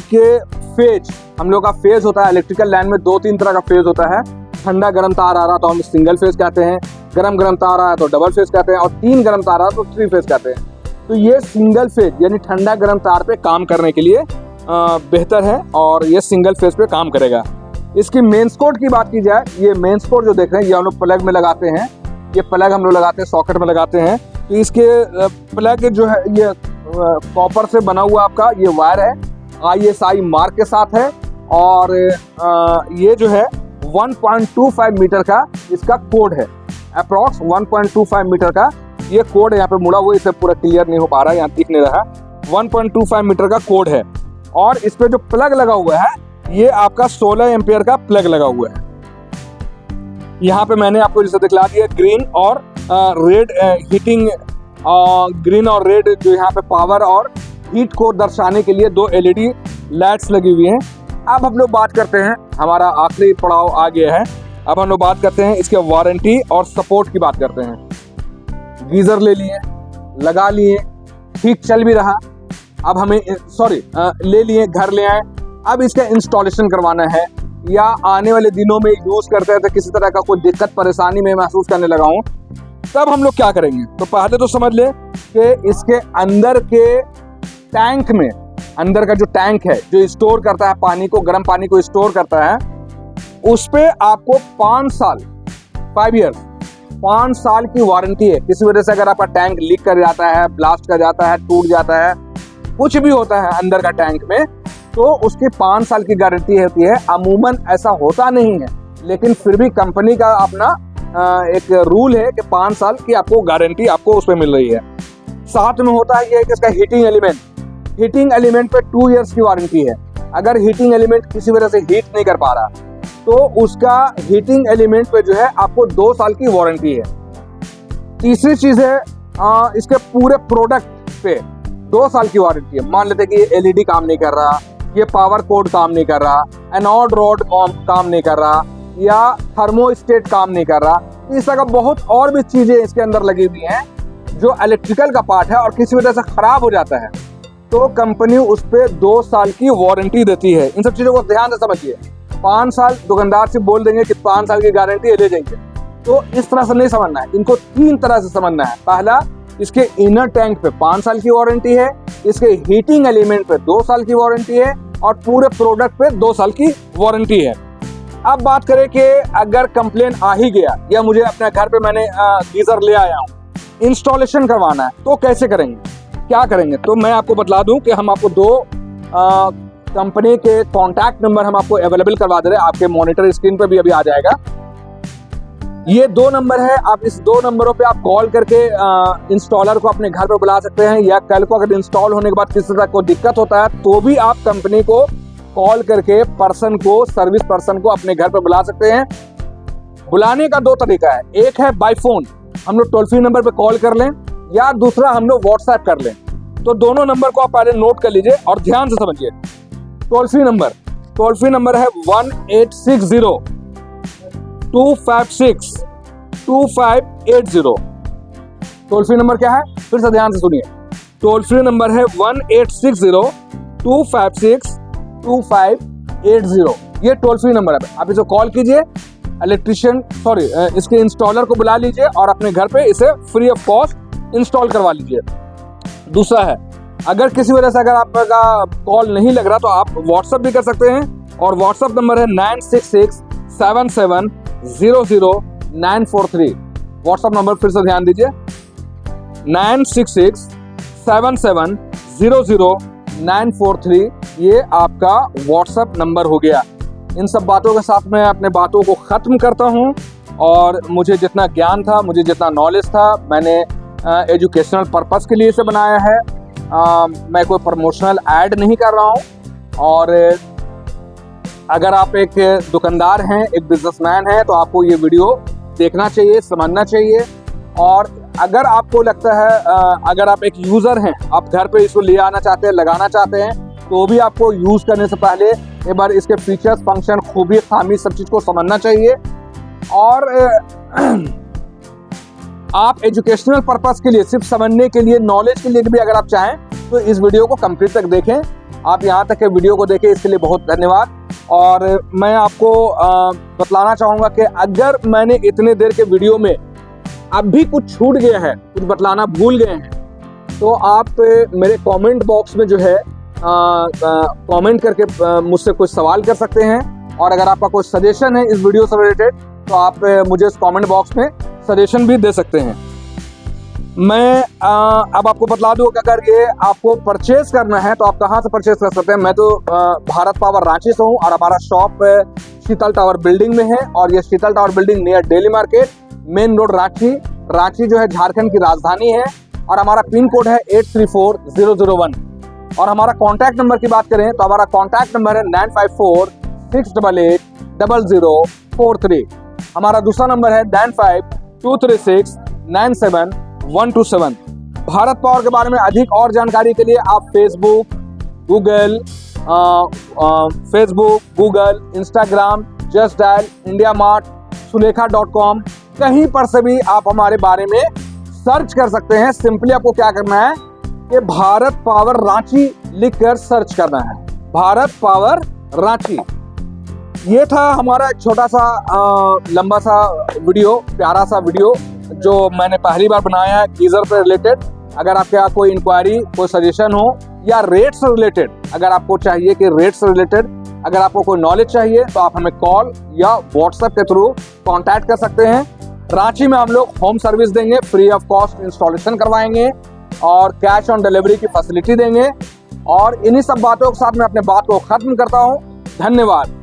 S1: कि फेज, हम लोग का फेज होता है इलेक्ट्रिकल लाइन में 2-3 तरह का फेज होता है। ठंडा गर्म तार आ रहा तो हम सिंगल फेज कहते हैं, गरम तार आ रहा है तो डबल फेज कहते हैं, और 3 गर्म तार आ रहा तो 3 फेज कहते हैं। तो ये सिंगल फेज यानी ठंडा गर्म तार पे काम करने के लिए बेहतर है और ये सिंगल फेज पे काम करेगा। इसकी मेंस कोड की बात की जाए, ये मेंस कोड जो देख रहे हैं ये हम लोग प्लग में लगाते हैं, ये प्लग हम लोग लगाते हैं, सॉकेट में लगाते हैं। तो इसके प्लग जो है ये कॉपर से बना हुआ आपका ये वायर है, ISI मार्क के साथ है, और ये जो है 1.25 मीटर का इसका कोड है, अप्रॉक्स 1.25 मीटर का ये कोड है। यहाँ पे मुड़ा हुआ, इसे पूरा क्लियर नहीं हो पा रहा है, यहाँ दिख नहीं रहा। 1.25 मीटर का कोड है, और इस पे जो प्लग लगा हुआ है ये आपका 16 एम्पियर का प्लग लगा हुआ है। यहाँ पे मैंने आपको जैसे दिखला दिया ग्रीन और रेड हीटिंग, ग्रीन और रेड जो यहाँ पे पावर और हीट को दर्शाने के लिए 2 LED लाइट्स लगी हुई हैं। अब हम लोग बात करते हैं, हमारा आखिरी पड़ाव आ गया है, अब हम लोग बात करते हैं इसके वारंटी और सपोर्ट की बात करते हैं। गीजर ले लिए, लगा लिए, ठीक चल भी रहा, अब हमें ले लिए, घर ले आए, अब इसका इंस्टॉलेशन करवाना है या आने वाले दिनों में यूज करते हैं तो किसी तरह का कोई दिक्कत परेशानी में महसूस करने लगा हूँ, तब हम लोग क्या करेंगे। तो पहले तो समझ ले कि इसके अंदर के टैंक में, अंदर का जो टैंक है जो स्टोर करता है पानी को, गर्म पानी को स्टोर करता है, उस पे आपको 5 साल की वारंटी है। किसी वजह से अगर आपका टैंक लीक कर जाता है, ब्लास्ट कर जाता है, टूट जाता है, कुछ भी होता है अंदर का टैंक में, तो उसकी 5 साल की गारंटी होती है। अमूमन ऐसा होता नहीं है, लेकिन फिर भी कंपनी का अपना एक रूल है कि 5 साल की आपको गारंटी आपको उस पर मिल रही है। साथ में होता है ये कि इसका हीटिंग एलिमेंट पे 2 इयर्स की वारंटी है। अगर हीटिंग एलिमेंट किसी वजह से हीट नहीं कर पा रहा तो उसका हीटिंग एलिमेंट पे जो है आपको 2 साल की वारंटी है। तीसरी चीज है इसके पूरे प्रोडक्ट पे 2 साल की वारंटी है। मान लेते कि ये LED काम नहीं कर रहा, ये पावर कोड काम नहीं कर रहा, एनोड रॉड काम नहीं कर रहा, या थर्मोस्टेट काम नहीं कर रहा, इस तरह का बहुत और भी चीजें इसके अंदर लगी हुई हैं जो इलेक्ट्रिकल का पार्ट है और किसी वजह से ख़राब हो जाता है तो कंपनी उस पर 2 साल की वारंटी देती है। इन सब चीज़ों को ध्यान से समझिए। 5 साल दुकानदार से बोल देंगे कि 5 साल की गारंटी ले जाएंगे, तो इस तरह से नहीं समझना है, इनको 3 तरह से समझना है। पहला, इसके इनर टैंक पे 5 साल की वारंटी है, इसके हीटिंग एलिमेंट पे 2 साल की वारंटी है और पूरे प्रोडक्ट पे 2 साल की वारंटी है। अब बात करें कि अगर कंप्लेन आ ही गया या मुझे अपने घर पे मैंने गीजर ले आया हूँ, इंस्टॉलेशन करवाना है, तो कैसे करेंगे, क्या करेंगे? तो मैं आपको बतला दूं कि हम आपको 2 कंपनी के कॉन्टैक्ट नंबर हम आपको अवेलेबल करवा दे रहे हैं। आपके मॉनिटर स्क्रीन पे भी अभी आ जाएगा। ये 2 नंबर है, आप इस 2 नंबरों पे आप कॉल करके इंस्टॉलर को अपने घर पे बुला सकते हैं, या कल को अगर इंस्टॉल होने के बाद किसी तरह को दिक्कत होता है तो भी आप कंपनी को कॉल करके सर्विस पर्सन को अपने घर पे बुला सकते हैं। बुलाने का 2 तरीका है, एक है बाय फोन, हम लोग टोल फ्री नंबर पे कॉल कर लें, या दूसरा हम लोग व्हाट्सएप कर लें। तो दोनों नंबर को आप पहले नोट कर लीजिए और ध्यान से समझिए। टोल फ्री नंबर है 1860-256-2580। टोल फ्री नंबर क्या है, फिर से ध्यान से सुनिए। टोल फ्री नंबर है 1860-256-2580। ये टोल फ्री नंबर है, आप इसे कॉल कीजिए, इसके इंस्टॉलर को बुला लीजिए और अपने घर पे इसे फ्री ऑफ कॉस्ट इंस्टॉल करवा लीजिए। दूसरा है, अगर किसी वजह से अगर आपका कॉल नहीं लग रहा तो आप व्हाट्सएप भी कर सकते हैं, और व्हाट्सएप नंबर है 9667700943। व्हाट्सएप नंबर फिर से ध्यान दीजिए, 9667700943। ये आपका व्हाट्सएप नंबर हो गया। इन सब बातों के साथ मैं अपने बातों को ख़त्म करता हूँ, और मुझे जितना ज्ञान था, मुझे जितना नॉलेज था, मैंने एजुकेशनल पर्पस के लिए इसे बनाया है। मैं कोई प्रमोशनल ऐड नहीं कर रहा हूँ। और अगर आप एक दुकानदार हैं, एक बिजनेसमैन हैं, तो आपको ये वीडियो देखना चाहिए, समझना चाहिए। और अगर आपको लगता है, अगर आप एक यूज़र हैं, आप घर पे इसको ले आना चाहते हैं, लगाना चाहते हैं, तो भी आपको यूज़ करने से पहले एक बार इसके फीचर्स, फंक्शन, खूबी, खामी, सब चीज़ को समझना चाहिए। और आप एजुकेशनल पर्पस के लिए, सिर्फ समझने के लिए, नॉलेज के लिए भी अगर आप चाहें तो इस वीडियो को कंप्लीट तक देखें। आप यहाँ तक के वीडियो को देखें, इसके लिए बहुत धन्यवाद। और मैं आपको बतलाना चाहूँगा कि अगर मैंने इतने देर के वीडियो में अब भी कुछ छूट गया है, कुछ बतलाना भूल गए हैं, तो आप मेरे कमेंट बॉक्स में जो है कमेंट करके मुझसे कुछ सवाल कर सकते हैं। और अगर आपका कोई सजेशन है इस वीडियो से रिलेटेड, तो आप मुझे इस कमेंट बॉक्स में सजेशन भी दे सकते हैं। मैं अब आपको बतला दूं कि अगर ये आपको परचेज करना है तो आप कहाँ से परचेज कर सकते हैं। मैं तो भारत पावर रांची से हूँ, और हमारा शॉप शीतल टावर बिल्डिंग में है, और ये Sheetal Tower building near Daily Market, main road, Ranchi जो है झारखंड की राजधानी है। और हमारा पिन कोड है 834001। और हमारा कॉन्टैक्ट नंबर की बात करें तो हमारा कॉन्टैक्ट नंबर है 9546880043। हमारा दूसरा नंबर है 9523697127। भारत पावर के बारे में अधिक और जानकारी के लिए आप Facebook, Google, Instagram, Just Dial, India Mart, सुलेखा.com, कहीं पर से भी आप हमारे बारे में सर्च कर सकते हैं। सिंपली आपको क्या करना है कि भारत पावर रांची लिखकर सर्च करना है, भारत पावर रांची। ये था हमारा एक छोटा सा लंबा सा वीडियो, प्यारा सा वीडियो जो मैंने पहली बार बनाया है गीजर से रिलेटेड। अगर आपके यहाँ कोई इंक्वायरी, कोई सजेशन हो, या रेट से रिलेटेड, अगर आपको चाहिए कि रेट से रिलेटेड अगर आपको कोई नॉलेज चाहिए, तो आप हमें कॉल या व्हाट्सएप के थ्रू कांटेक्ट कर सकते हैं। रांची में हम लोग होम सर्विस देंगे, फ्री ऑफ कॉस्ट इंस्टॉलेशन करवाएंगे, और कैश ऑन डिलीवरी की फैसिलिटी देंगे। और इन्हीं सब बातों के साथ मैं अपने बात को खत्म करता हूँ। धन्यवाद।